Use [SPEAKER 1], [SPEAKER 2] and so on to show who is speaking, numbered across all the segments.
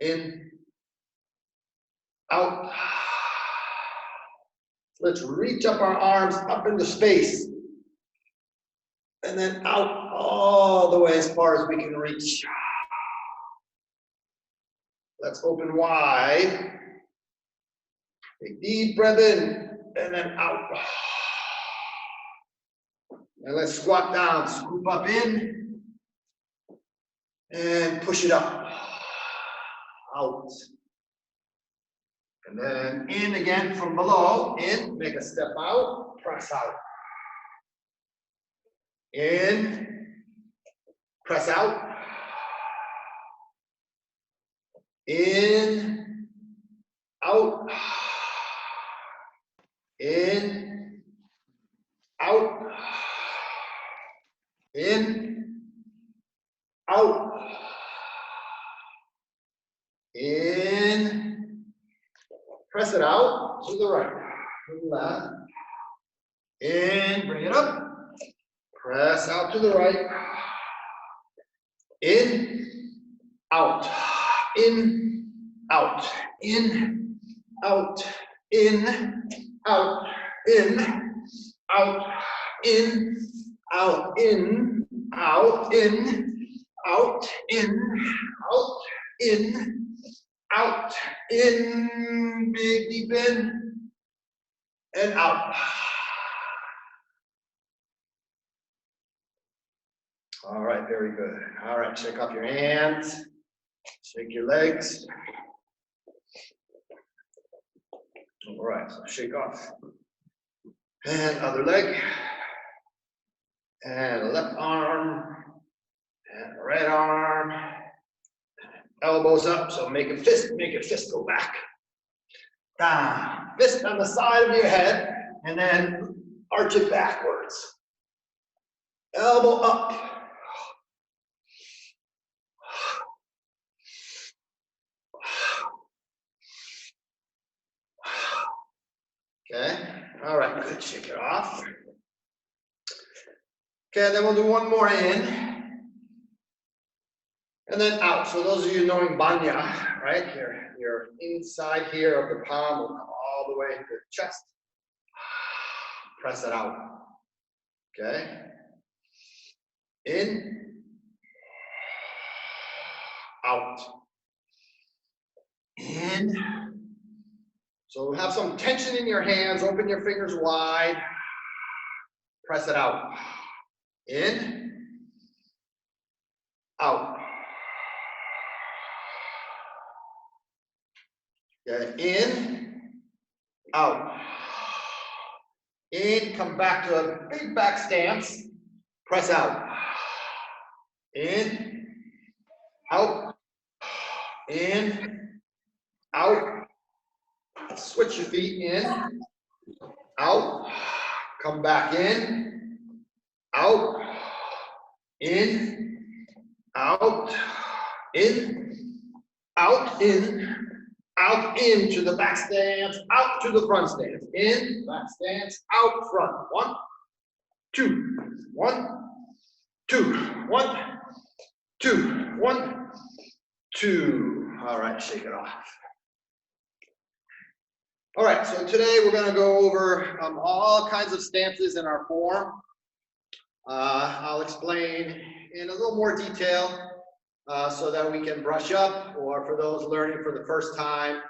[SPEAKER 1] In, out. Let's reach up our arms up into space. And then out all the way as far as we can reach. Let's open wide. Take deep breath in and then out. And let's squat down, scoop up in and push it up. Out. And then in again from below. In, make a step out, press out. In, press out. In, out. In, out. In, out. In, press it out to the right, to the left. In, bring it up. Press out to the right. In, out. In, out. In, out. In, out. In, out. In, out. In, out. In, out. In, out. In, out. In, big deep in, and out. All right, very good. All right, shake off your hands, shake your legs. All right, so shake off. And other leg, and left arm, and right arm, elbows up, so make a fist go back. Down, fist on the side of your head, and then arch it backwards. Elbow up. Okay, all right, good, shake it off. Okay, then we'll do one more in, and then out. So those of you knowing Banya, right, your inside here of the palm will come all the way to the chest. Press it out, okay? In, out, in. So have some tension in your hands, open your fingers wide, press it out. In, out. Okay, in, out. In, come back to a big back stance, press out. In, out, in, out. Switch your feet in, out, come back in, out, in, out, in, out, in, out, into the back stance, out to the front stance, in, back stance, out, front. 1, 2, 1, 2, 1, 2, 1, 2. All right, shake it off. All right, so today we're going to go over all kinds of stances in our form. I'll explain in a little more detail so that we can brush up, or for those learning for the first time,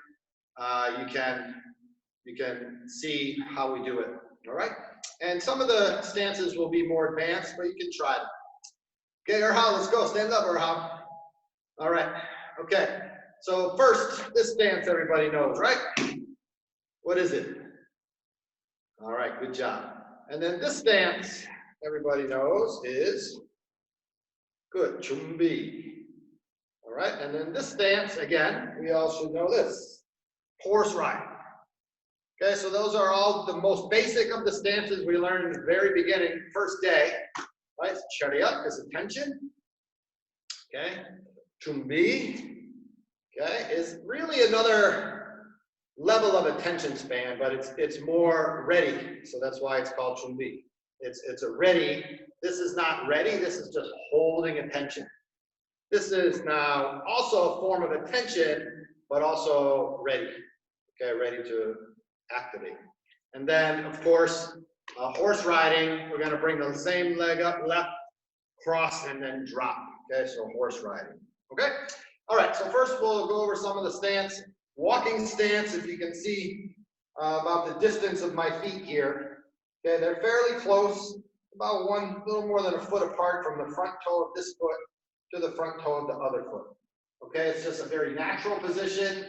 [SPEAKER 1] you can see how we do it. All right, and some of the stances will be more advanced, but you can try them. Okay, Erhal, let's go. Stand up, Erhal. All right. Okay. So first, this stance everybody knows, right? What is it? All right, good job. And then this stance, everybody knows, is good, chumbi. All right, and then this stance, again, we all should know this, horse ride. Okay, so those are all the most basic of the stances we learned in the very beginning, first day. Right, chariot is attention. Okay, chumbi, okay, is really another level of attention span, but it's more ready, so that's why it's called chumbi. It's a ready. This is not ready. This is just holding attention. This is now also a form of attention, but also ready, okay, ready to activate. And then, of course, horse riding, we're gonna bring the same leg up, left, cross, and then drop, okay, so horse riding, okay? All right, so first we'll go over some of the stance. Walking stance, if you can see about the distance of my feet here, okay, they're fairly close, about a little more than a foot apart from the front toe of this foot to the front toe of the other foot. Okay, it's just a very natural position.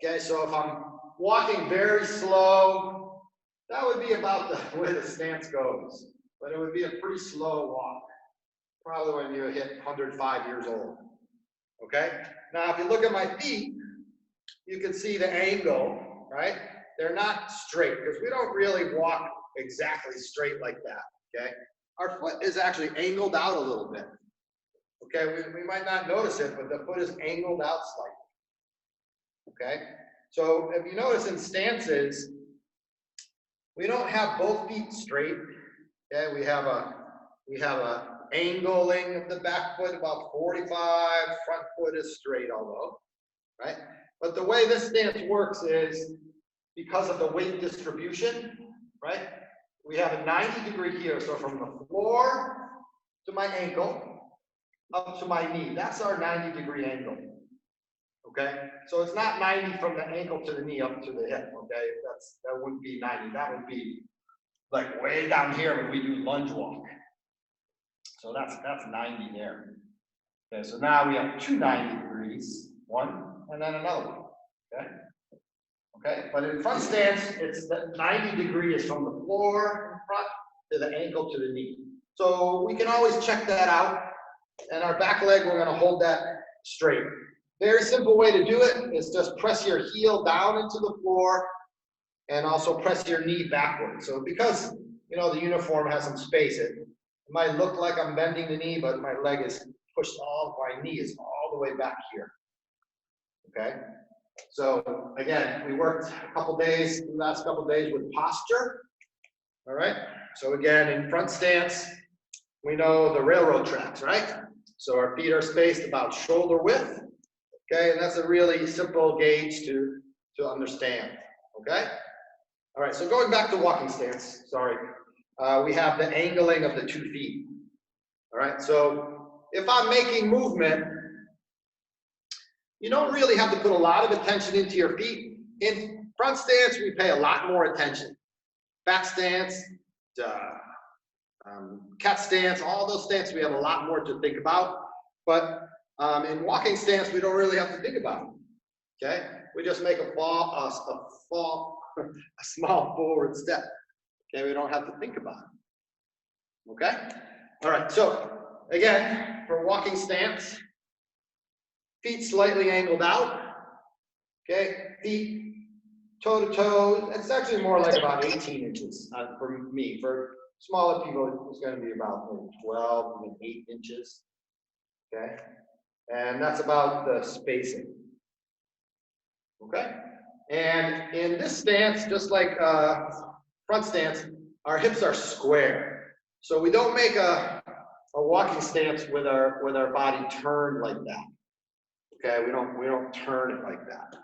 [SPEAKER 1] Okay, so if I'm walking very slow, that would be about the way the stance goes, but it would be a pretty slow walk, probably when you hit 105 years old. Okay, now if you look at my feet, you can see the angle, right? They're not straight because we don't really walk exactly straight like that, okay? Our foot is actually angled out a little bit. Okay, we might not notice it, but the foot is angled out slightly. Okay, so if you notice in stances, we don't have both feet straight. Okay, we have a angling of the back foot about 45, front foot is straight, although, right? But the way this stance works is because of the weight distribution, right? We have a 90-degree here, so from the floor to my ankle, up to my knee. That's our 90-degree angle. Okay, so it's not 90 from the ankle to the knee up to the hip. Okay, that wouldn't be 90. That would be like way down here when we do lunge walk. So that's 90 there. Okay, so now we have two 90 degrees, one and then another one. Okay, okay, but in front stance, it's the 90 degree is from the floor in front to the ankle to the knee. So we can always check that out. And our back leg, we're gonna hold that straight. Very simple way to do it is just press your heel down into the floor and also press your knee backwards. So because, you know, the uniform has some space, it might look like I'm bending the knee, but my leg is pushed my knee is all the way back here. Okay? So again, we worked the last couple days with posture. All right? So again, in front stance, we know the railroad tracks, right? So our feet are spaced about shoulder width. Okay, and that's a really simple gauge to understand. Okay? All right, so going back to walking stance, sorry. We have the angling of the 2 feet. All right, so if I'm making movement, you don't really have to put a lot of attention into your feet. In front stance, we pay a lot more attention. Back stance, cat stance, all those stances, we have a lot more to think about. But in walking stance, we don't really have to think about it. Okay, we just make a small forward step. Okay, we don't have to think about it. Okay, all right. So again, for walking stance, feet slightly angled out. Okay, feet toe to toe. It's actually more like about 18 inches for me. For smaller people, it's going to be about 12, even 8 inches. Okay, and that's about the spacing. Okay, and in this stance, just like front stance, our hips are square. So we don't make a walking stance with our body turned like that. Okay, we don't turn it like that.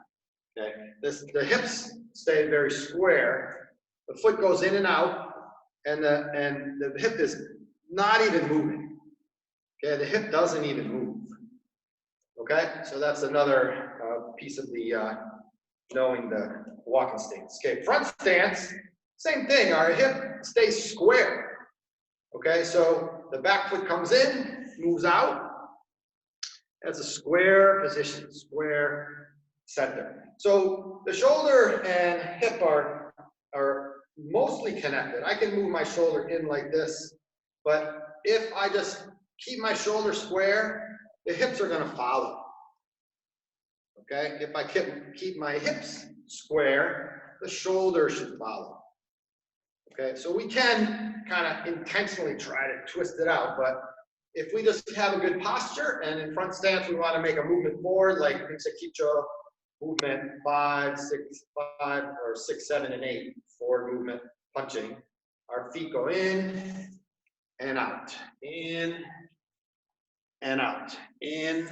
[SPEAKER 1] Okay, the hips stay very square. The foot goes in and out, and the hip is not even moving. Okay, the hip doesn't even move. Okay, so that's another piece of the knowing the walking stance. Okay, front stance, same thing. Our hip stays square. Okay, so the back foot comes in, moves out. That's a square position, square center. So the shoulder and hip are mostly connected. I can move my shoulder in like this, but if I just keep my shoulder square, the hips are going to follow. Okay, if I keep my hips square, the shoulder should follow. Okay, so we can kind of intentionally try to twist it out, but if we just have a good posture and in front stance we want to make a movement forward, like Misakicho movement 5, 6, 5, or 6, 7, and 8, forward movement, punching. Our feet go in and out, in and out, in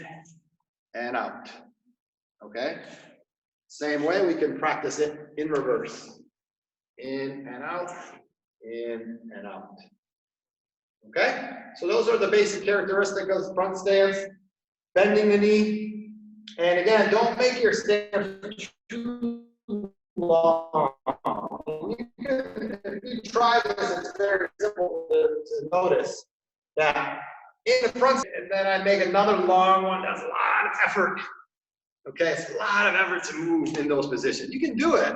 [SPEAKER 1] and out, okay? Same way we can practice it in reverse. In and out, in and out. Okay? So those are the basic characteristics of front stance. Bending the knee. And again, don't make your stance too long. If you try this, it's very simple to notice that in the front, and then I make another long one. That's a lot of effort. Okay, it's a lot of effort to move in those positions. You can do it,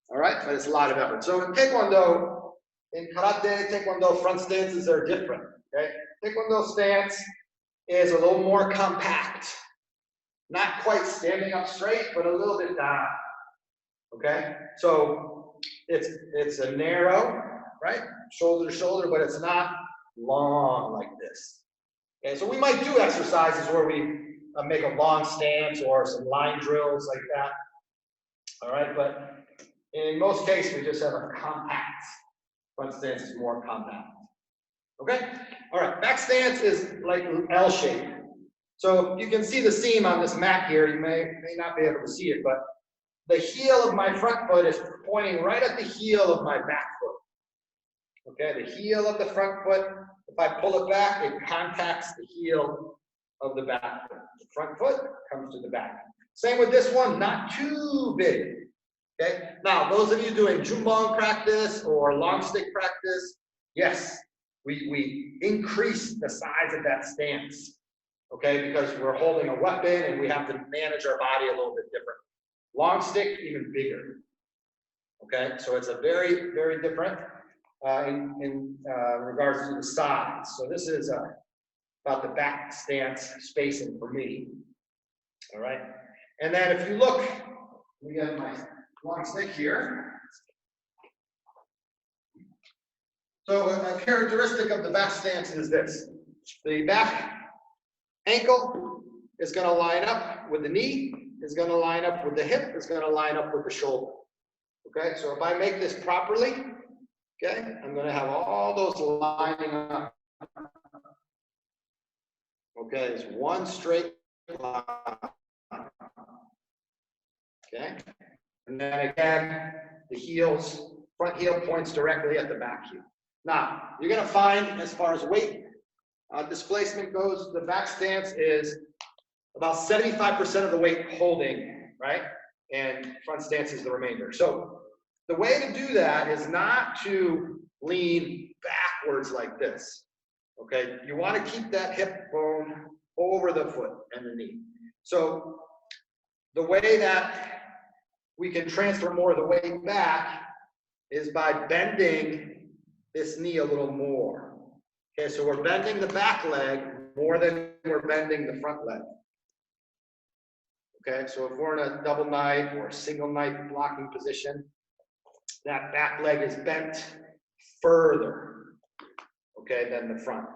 [SPEAKER 1] all right, but it's a lot of effort. So in Taekwondo, in Karate, Taekwondo front stances are different, okay? Taekwondo stance is a little more compact. Not quite standing up straight, but a little bit down, okay? So it's a narrow, right? Shoulder to shoulder, but it's not long like this. Okay, so we might do exercises where we make a long stance or some line drills like that. All right, but in most cases, we just have a compact. Front stance is more compact. Okay, all right, back stance is like L shape. So you can see the seam on this mat here. You may not be able to see it, but the heel of my front foot is pointing right at the heel of my back foot. Okay, the heel of the front foot, if I pull it back, it contacts the heel of the back foot. The front foot comes to the back. Same with this one, not too big. Okay, now those of you doing jumbong practice or long stick practice, yes, we increase the size of that stance. Okay, because we're holding a weapon and we have to manage our body a little bit different. Long stick, even bigger. Okay, so it's a very, very different in regards to the size. So this is about the back stance spacing for me. All right, and then if you look, we have my long stick here. So a characteristic of the back stance is this: the back ankle is going to line up with the knee, is going to line up with the hip, is going to line up with the shoulder. Okay, so if I make this properly, okay, I'm going to have all those lining up. Okay, it's one straight line. Okay, and then again, the heels, front heel points directly at the back heel. Now, you're going to find, as far as weight displacement goes, the back stance is about 75% of the weight holding, right? And front stance is the remainder. So the way to do that is not to lean backwards like this. Okay, you want to keep that hip bone over the foot and the knee. So the way that we can transfer more of the weight back is by bending this knee a little more. Okay, so we're bending the back leg more than we're bending the front leg. Okay, so if we're in a double knife or a single knife blocking position, that back leg is bent further, okay, than the front.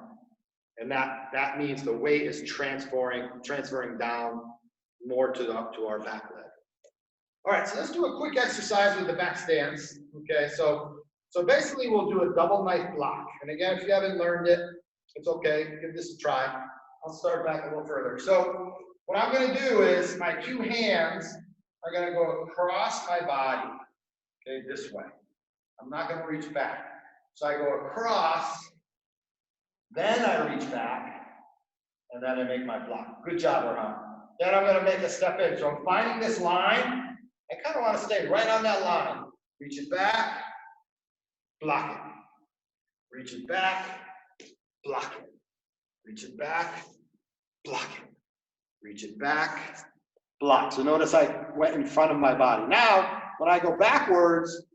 [SPEAKER 1] And that means the weight is transferring down more to our back leg. All right, so let's do a quick exercise with the back stance. Okay, so basically we'll do a double knife block. And again, if you haven't learned it, it's okay, give this a try. I'll start back a little further. So what I'm going to do is my two hands are going to go across my body, okay, this way. I'm not going to reach back. So I go across, then I reach back, and then I make my block. Good job, Orhan. Then I'm going to make a step in. So I'm finding this line. I kind of want to stay right on that line. Reach it back, block it. Reach it back, block it. Reach it back, block it. Reach it back, block. So notice I went in front of my body. Now, when I go backwards,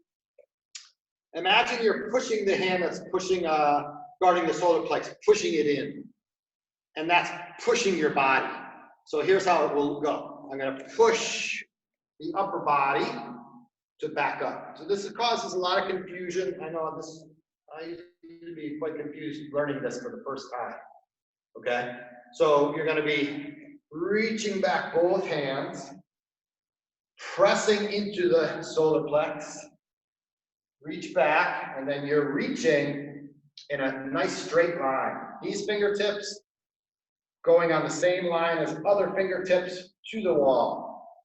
[SPEAKER 1] imagine you're pushing the hand that's pushing, guarding the solar plex, pushing it in. And that's pushing your body. So here's how it will go. I'm going to push the upper body to back up. So this causes a lot of confusion. I know this, I used to be quite confused learning this for the first time. Okay, so you're going to be reaching back both hands, pressing into the solar plex, reach back, and then you're reaching in a nice straight line. These fingertips going on the same line as other fingertips to the wall.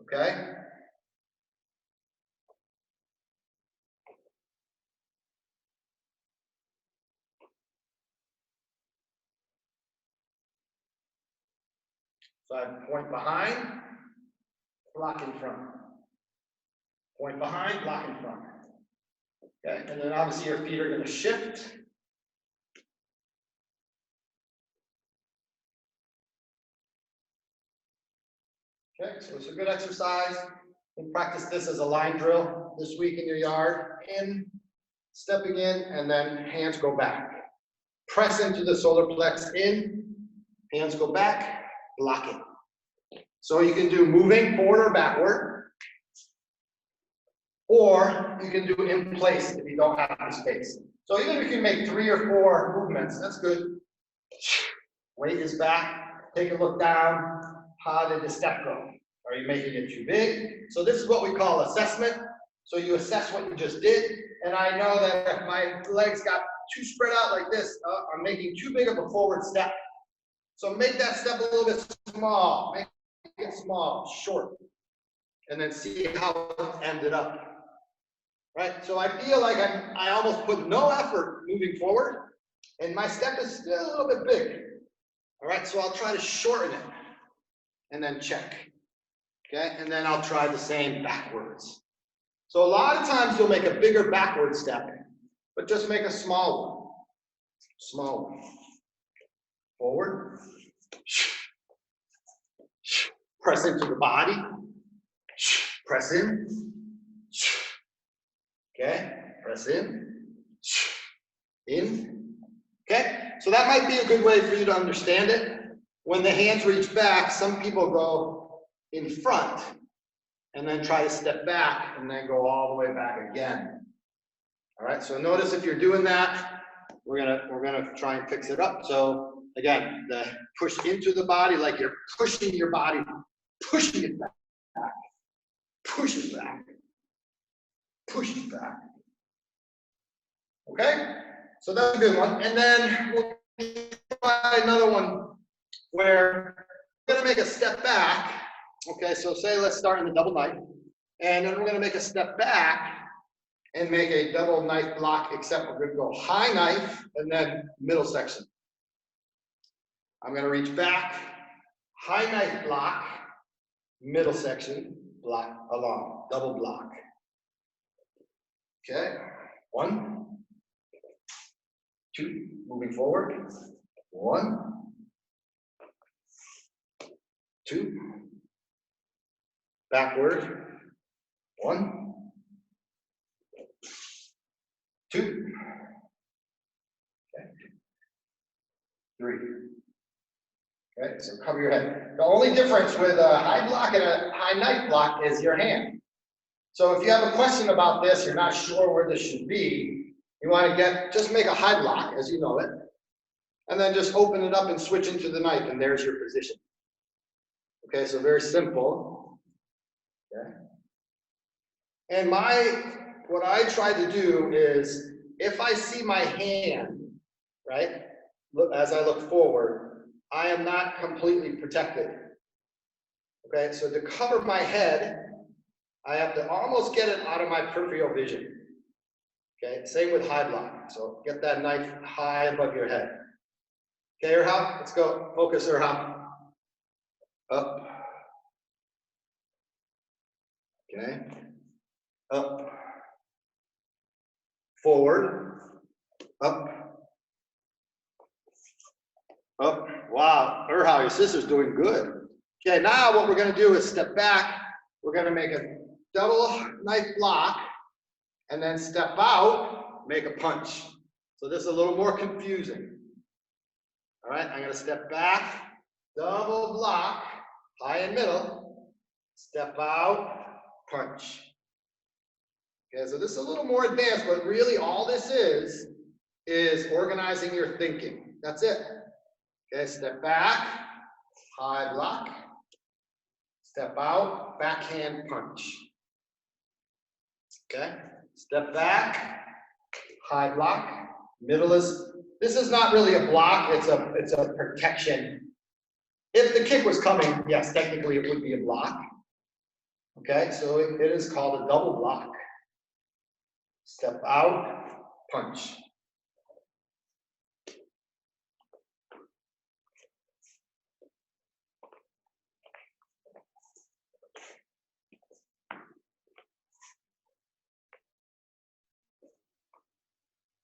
[SPEAKER 1] Okay? So I point behind, block in front. Point behind, block in front. Okay, and then obviously your feet are going to shift. Okay, so it's a good exercise. We'll practice this as a line drill this week in your yard. In, stepping in, and then hands go back. Press into the solar plex, in, hands go back, block it. So you can do moving forward or backward, or you can do in place if you don't have the space. So even if you can make 3 or 4 movements, that's good. Weight is back, take a look down. How did the step go? Are you making it too big? So this is what we call assessment. So you assess what you just did, and I know that if my legs got too spread out like this, I'm making too big of a forward step. So make that step a little bit small, make it small, short, and then see how it ended up. Right, so I feel like I almost put no effort moving forward, and my step is still a little bit big. All right, so I'll try to shorten it, and then check. Okay, and then I'll try the same backwards. So a lot of times you'll make a bigger backward step, but just make a small one. Small one. Forward. Press into the body. Press in. Okay, press in. In. Okay, so that might be a good way for you to understand it. When the hands reach back, some people go in front and then try to step back and then go all the way back again. All right, so notice if you're doing that, we're gonna try and fix it up. So again, the push into the body, like you're pushing your body, pushing it back, push it back, push it back. Okay, so that's a good one. And then we'll try another one where we're gonna make a step back. Okay, so say let's start in the double knife, and then we're gonna make a step back and make a double knife block, except we're gonna go high knife and then middle section. I'm gonna reach back, high knife block, middle section, block along, double block. Okay, 1, 2, moving forward, 1, 2, backward, 1, 2, okay, 3. Okay, so cover your head. The only difference with a high block and a high knife block is your hand. So if you have a question about this, you're not sure where this should be, you want to just make a high block as you know it, and then just open it up and switch into the knife, and there's your position. Okay, so very simple. Okay. And what I try to do is, if I see my hand, right, as I look forward, I am not completely protected. Okay, so to cover my head, I have to almost get it out of my peripheral vision. Okay, same with high block. So get that knife high above your head. Okay, Erhab, let's go. Focus, Erhab. Up. Okay. Up. Forward. Up. Up. Wow, Erhab, your sister's doing good. Okay, now what we're going to do is step back. We're going to make a double knife block, and then step out, make a punch. So this is a little more confusing. All right, I'm going to step back, double block, high and middle, step out, punch. Okay, so this is a little more advanced, but really all this is organizing your thinking. That's it. Okay, step back, high block, step out, backhand punch. Okay, step back, high block, middle is this is not really a block, it's a protection. If the kick was coming, yes, technically it would be a block. Okay, so it is called a double block. Step out, punch.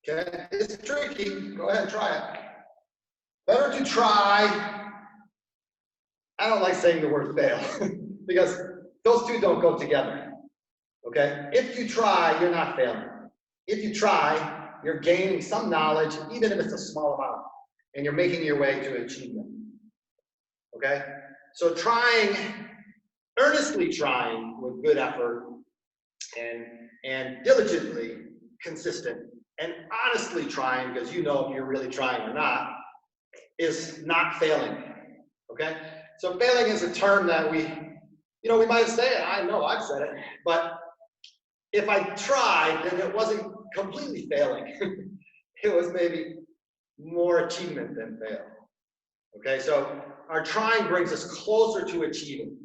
[SPEAKER 1] Okay, it's tricky. Go ahead, try it. Better to try. I don't like saying the word fail because those two don't go together. Okay, if you try, you're not failing. If you try, you're gaining some knowledge, even if it's a small amount, and you're making your way to achievement. Okay, so trying, earnestly trying with good effort and diligently consistent and honestly trying, because you know if you're really trying or not, is not failing. Okay, so failing is a term that we might say it. I know I've said it, but if I tried, then it wasn't completely failing. It was maybe more achievement than fail. Okay, so our trying brings us closer to achieving.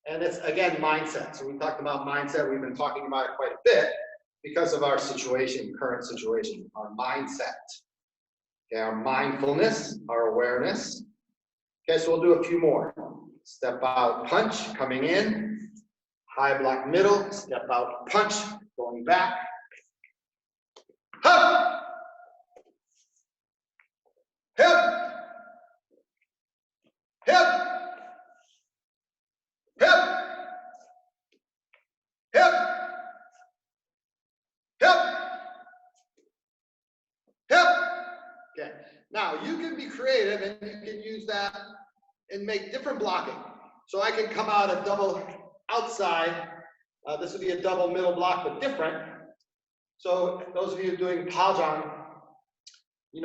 [SPEAKER 1] And it's, again, mindset. So we talked about mindset. We've been talking about it quite a bit because of our situation, current situation, our mindset. Okay, our mindfulness, our awareness. Okay, so we'll do a few more. Step out, punch, coming in. High block middle, step out, punch, going back. Hup! Hip! Hip! Hip! Hip! Hip! Hip! Okay, now you can be creative and you can use that and make different blocking. So I can come out a double outside. This would be a double middle block, but different. So those of you doing Pajang,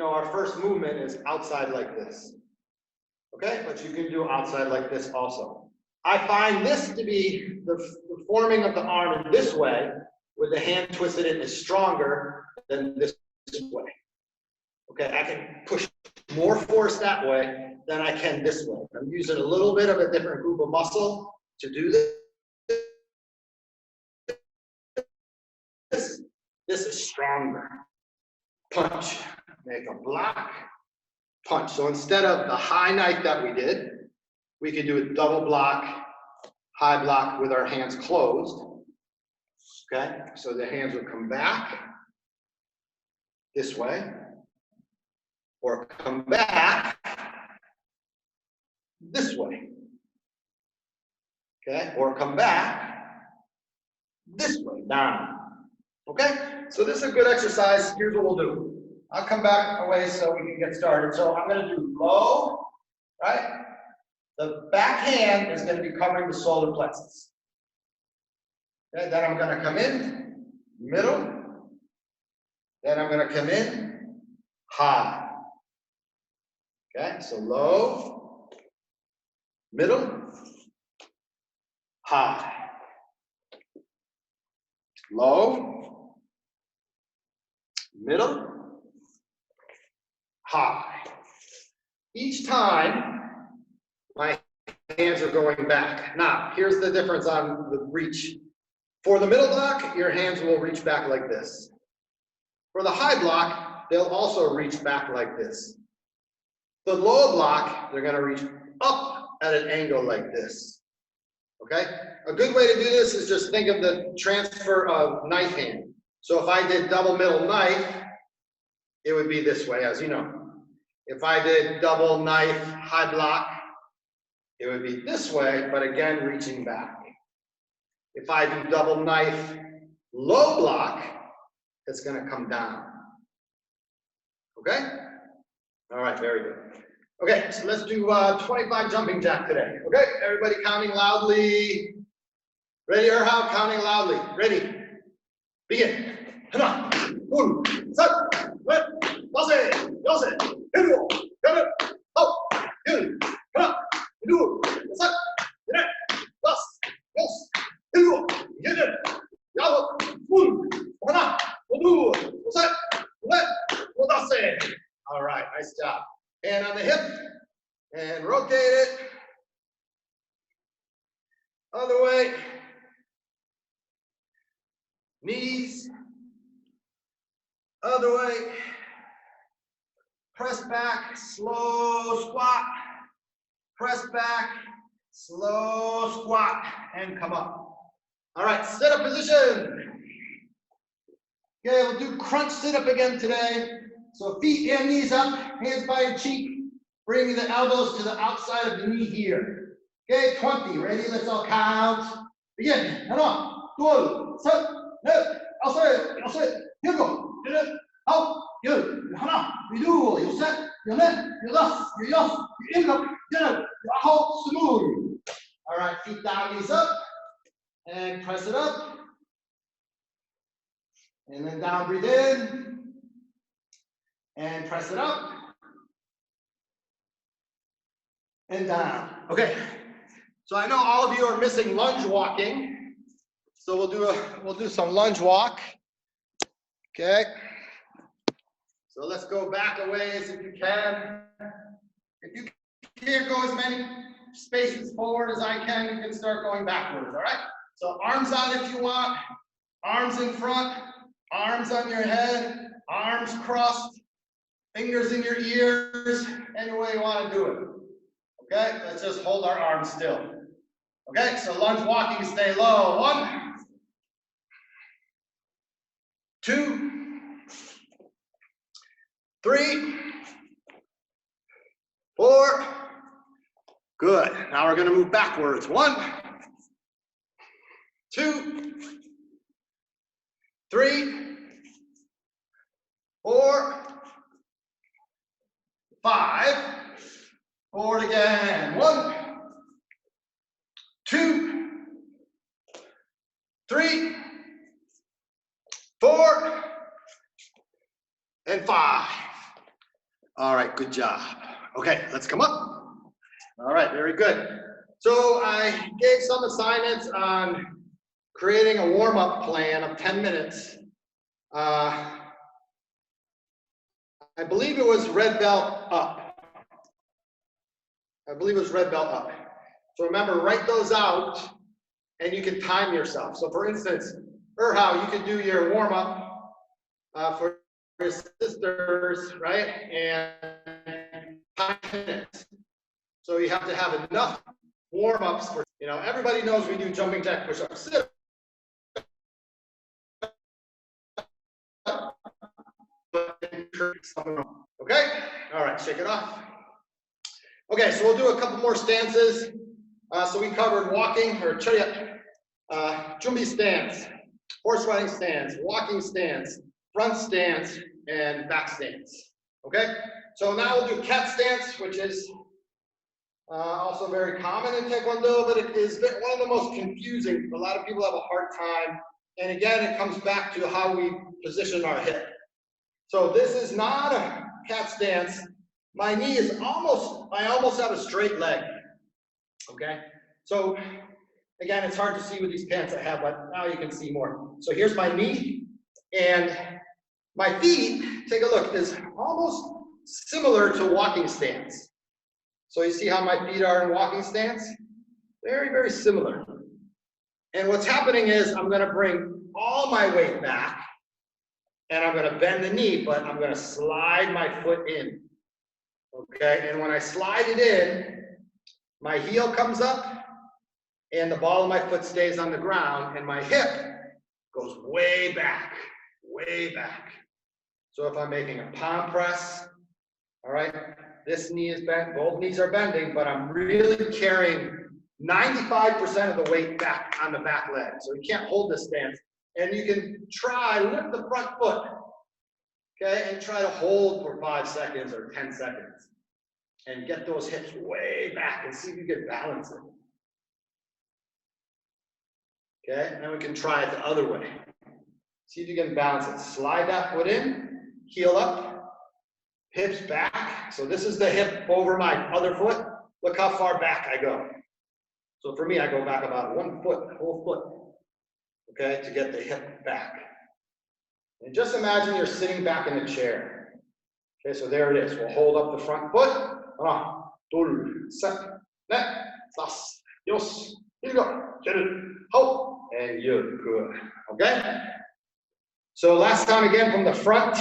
[SPEAKER 1] our first movement is outside like this. Okay, but you can do outside like this also. I find this to be the forming of the arm in this way, with the hand twisted in, is stronger than this way. Okay, I can push more force that way than I can this way. I'm using a little bit of a different group of muscle to do this. This is stronger. Punch, make a block, punch. So instead of the high knife that we did, we could do a double block, high block with our hands closed. Okay, so the hands would come back this way, or come back this way. Okay, or come back this way, down. Okay, so this is a good exercise. Here's what we'll do. I'll come back away so we can get started. So I'm going to do low, right? The back hand is going to be covering the solar plexus. Okay, then I'm going to come in, middle. Then I'm going to come in, high. Okay, so low, middle, high. Low, middle, high. Each time, my hands are going back. Now, here's the difference on the reach. For the middle block, your hands will reach back like this. For the high block, they'll also reach back like this. The low block, they're going to reach up at an angle like this. Okay? A good way to do this is just think of the transfer of knife hand. So if I did double middle knife, it would be this way, as you know. If I did double knife high block, it would be this way, but again, reaching back. If I do double knife low block, it's going to come down. Okay? All right, very good. Okay, so let's do 25 jumping jack today. Okay, everybody counting loudly. Ready, Erhao? Counting loudly. Ready? Begin. 하나, 둘, 셋, 넷, 다섯, 여섯, 일곱, 여덟, 아홉, 열. 하나, 둘, 셋, 넷, 다섯, 여섯, 일곱, 여덟, 아홉, 둘, 하나, 둘, 셋, 넷, 다섯. All right. Other way. Knees. Other way. Press back, slow squat. Press back, slow squat, and come up. All right, sit-up position. Okay, we'll do crunch sit-up again today. So feet and knees up, hands by your cheek. Bring the elbows to the outside of the knee here. Okay, 20, ready? Let's all count. Begin. 하나, 둘, 셋, 넷, 다섯, 여섯, 일곱, 여덟, 아홉, 열, 하나, 둘, 여섯, 여섯, 여섯, 일곱, 여덟, 아홉, 스물. All right, feet down, knees up, and press it up. And then down, breathe in, and press it up. And down. Okay. So I know all of you are missing lunge walking. So we'll do some lunge walk. Okay. So let's go back a ways if you can. If you can't go as many spaces forward as I can, you can start going backwards. All right. So arms out if you want. Arms in front. Arms on your head. Arms crossed. Fingers in your ears. Any way you want to do it. Okay, let's just hold our arms still. Okay, so lunge walking, stay low. 1, 2, 3, 4. Good. Now we're going to move backwards. 1, 2, 3, 4, 5. Forward again. 1, 2, 3, 4, and 5. All right, good job. Okay, let's come up. All right, very good. So I gave some assignments on creating a warm-up plan of 10 minutes. I believe it was red belt up. I believe it was red belt up. So remember, write those out and you can time yourself. So for instance, Erhao, you could do your warm up for your sisters, right? And 5 minutes. So you have to have enough warm ups for, everybody knows we do jumping jack push ups. Sit. Okay, all right, shake it off. Okay, so we'll do a couple more stances. So we covered walking or jumbi stance, horse riding stance, walking stance, front stance, and back stance. Okay, so now we'll do cat stance, which is also very common in Taekwondo, but it is one of the most confusing. A lot of people have a hard time. And again, it comes back to how we position our hip. So this is not a cat stance. My knee is I almost have a straight leg, okay? So again, it's hard to see with these pants I have, but now you can see more. So here's my knee, and my feet, take a look, is almost similar to walking stance. So you see how my feet are in walking stance? Very, very similar. And what's happening is I'm gonna bring all my weight back, and I'm gonna bend the knee, but I'm gonna slide my foot in. Okay, and when I slide it in, my heel comes up and the ball of my foot stays on the ground and my hip goes way back, way back. So if I'm making a palm press, all right, this knee is bent, both knees are bending, but I'm really carrying 95% of the weight back on the back leg. So you can't hold this stance. And you can try, lift the front foot, okay, and try to hold for 5 seconds or 10 seconds. And get those hips way back and see if you can balance it. Okay, and then we can try it the other way. See if you can balance it. Slide that foot in, heel up, hips back. So this is the hip over my other foot. Look how far back I go. So for me, I go back about 1 foot, whole foot, okay, to get the hip back. And just imagine you're sitting back in a chair. Okay, so there it is. We'll hold up the front foot. 1, 2, 3, 4, 5, 6, Here you go. Hold. And you're good. Okay? So last time again from the front,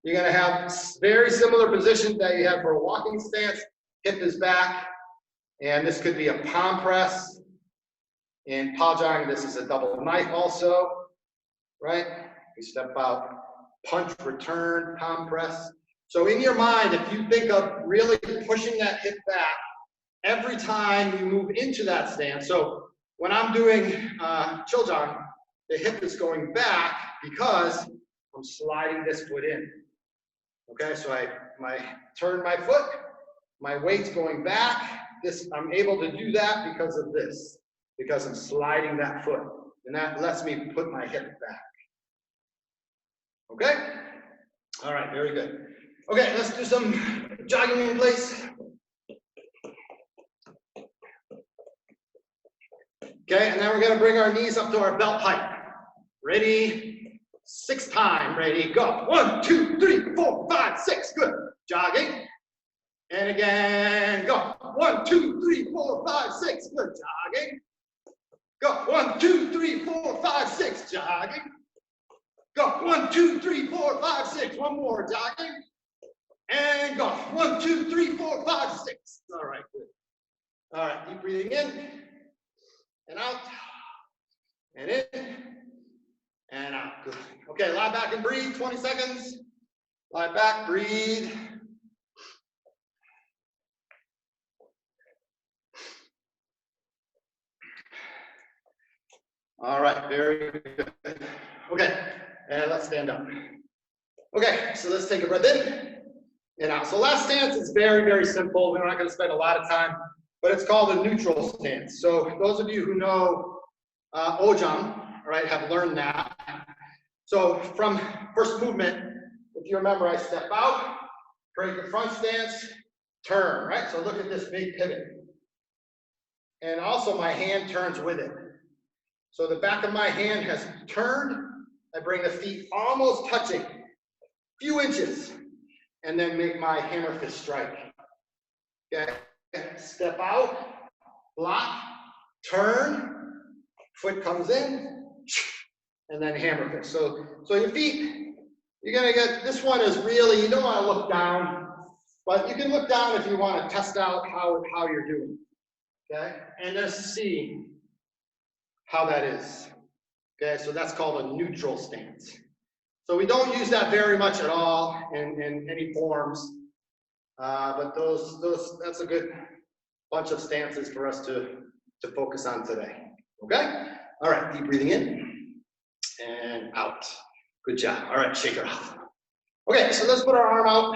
[SPEAKER 1] you're going to have very similar positions that you have for a walking stance. Hip is back. And this could be a palm press. In Pajang, this is a double knife also. Right? We step out, punch, return, palm press. So in your mind, if you think of really pushing that hip back every time you move into that stance. So when I'm doing Chiljang, the hip is going back because I'm sliding this foot in. Okay, so I turn my foot, my weight's going back. I'm able to do that because of this, because I'm sliding that foot. And that lets me put my hip back. Okay? All right, very good. Okay, let's do some jogging in place. Okay, and then we're gonna bring our knees up to our belt height. Ready? 6 times. Ready, go. 1, 2, 3, 4, 5, 6. Good. Jogging. And again, go. 1, 2, 3, 4, 5, 6. Good. Jogging. Go. 1, 2, 3, 4, 5, 6. Jogging. Go. 1, 2, 3, 4, 5, 6. One more. Jogging. And go. 1, 2, 3, 4, 5, 6. All right, good. All right, deep breathing in and out and in and out. Good. Okay, lie back and breathe. 20 seconds. Lie back, breathe. All right, very good. Okay, and let's stand up. Okay, so let's take a breath in and out. So last stance is very, very simple. We're not going to spend a lot of time, but it's called a neutral stance. So those of you who know Ojang, right, have learned that. So from first movement, if you remember, I step out, create the front stance, turn, right? So look at this big pivot. And also my hand turns with it. So the back of my hand has turned. I bring the feet almost touching, few inches, and then make my hammer fist strike. Okay, step out, block, turn, foot comes in, and then hammer fist. So your feet, you're gonna get, this one is really, you don't wanna look down, but you can look down if you wanna test out how you're doing, okay? And just see how that is, okay? So that's called a neutral stance. So we don't use that very much at all in any forms, but that's a good bunch of stances for us to focus on today, okay? All right, deep breathing in and out. Good job. All right, shake it off. Okay, so let's put our arm out,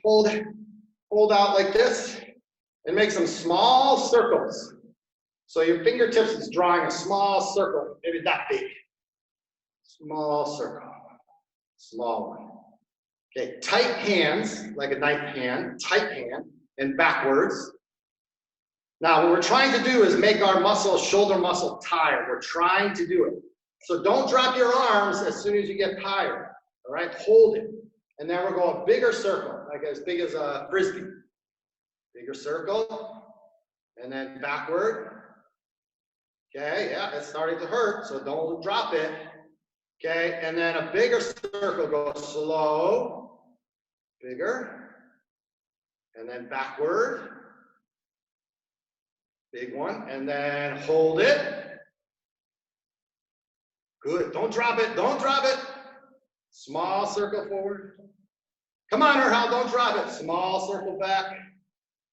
[SPEAKER 1] hold out like this, and make some small circles. So your fingertips is drawing a small circle, maybe that big. Small circle. Small one. Okay, tight hands, like a knife hand, tight hand, and backwards. Now, what we're trying to do is make our muscle, shoulder muscle tired. We're trying to do it. So don't drop your arms as soon as you get tired, all right? Hold it. And then we're going bigger circle, like as big as a Frisbee. Bigger circle, and then backward. Okay, yeah, it's starting to hurt, so don't drop it. Okay, and then a bigger circle, go slow, bigger, and then backward, big one, and then hold it. Good, don't drop it, don't drop it. Small circle forward. Come on, Erhal, don't drop it. Small circle back,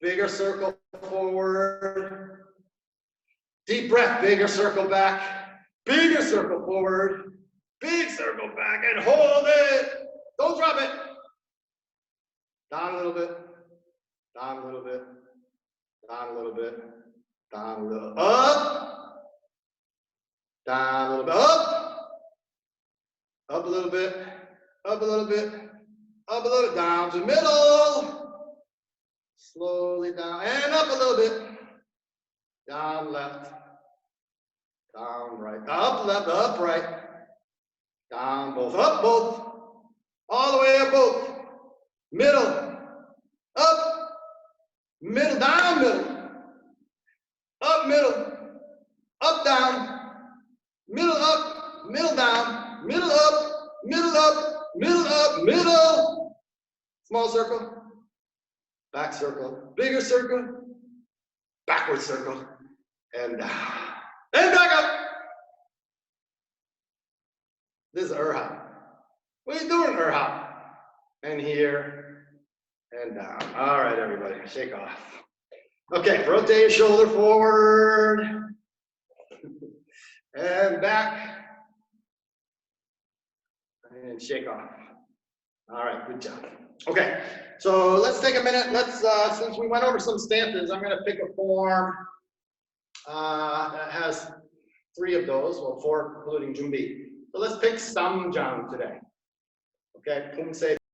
[SPEAKER 1] bigger circle forward. Deep breath, bigger circle back, bigger circle forward. Big circle back and hold it. Don't drop it. Down a little bit. Down a little bit. Down a little bit. Down a little. Up. Down a little bit. Up. Up a little bit. Up a little bit. Up a little bit. Down to middle. Slowly down and up a little bit. Down left. Down right. Up left. Up right. Down both, up both, all the way up both, middle, up, middle, down middle, up middle, up, down, middle up, middle down, middle up, middle up, middle up, middle. Small circle, back circle, bigger circle, backward circle, and down. And back up. This is Erhop. What are you doing, Erhop? And here, and down. All right, everybody, shake off. Okay, rotate your shoulder forward. And back. And shake off. All right, good job. Okay, so let's take a minute. Let's, since we went over some stances, I'm gonna pick a form that has 3 of those, well, 4 including Jumbi. So let's pick Samjang today. Okay, Pumse